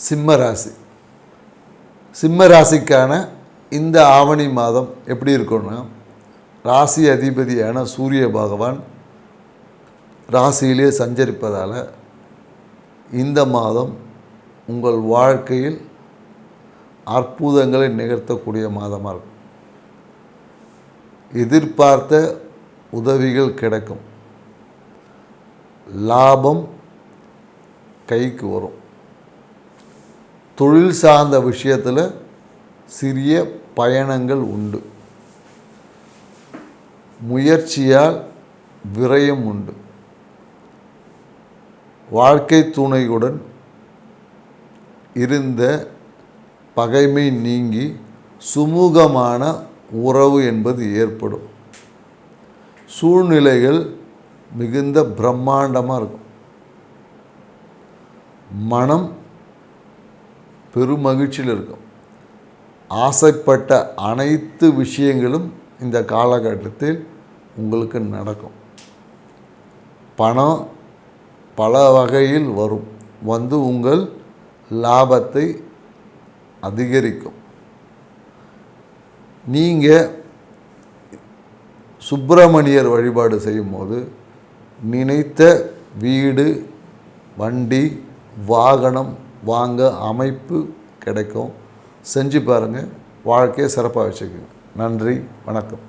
சிம்ம ராசி. சிம்ம ராசிக்கான இந்த ஆவணி மாதம் எப்படி இருக்குன்னா, ராசி அதிபதியான சூரிய பகவான் ராசியிலே சஞ்சரிப்பதால் இந்த மாதம் உங்கள் வாழ்க்கையில் அற்புதங்களை நிகழ்த்தக்கூடிய மாதமாக இருக்கும். எதிர்பார்த்த உதவிகள் கிடைக்கும், லாபம் கைக்கு வரும். தொழில் சார்ந்த விஷயத்தில் சிறிய பயணங்கள் உண்டு. முயற்சியால் விரயம் உண்டு. வாழ்க்கை துணையுடன் இருந்த பகைமை நீங்கி சுமூகமான உறவு என்பது ஏற்படும். சூழ்நிலைகள் மிகுந்த பிரம்மாண்டமாக இருக்கும். மனம் பெருமகிழ்ச்சியில் இருக்கும். ஆசைப்பட்ட அனைத்து விஷயங்களும் இந்த காலகட்டத்தில் உங்களுக்கு நடக்கும். பணம் பல வகையில் வரும், வந்து உங்கள் லாபத்தை அதிகரிக்கும். நீங்கள் சுப்பிரமணியர் வழிபாடு செய்யும்போது நினைத்த வீடு, வண்டி, வாகனம் வாங்க அமைப்பு கிடைக்கும். செஞ்சு பாருங்கள், வாழ்க்கையை சிறப்பாக வச்சுக்கோங்க. நன்றி, வணக்கம்.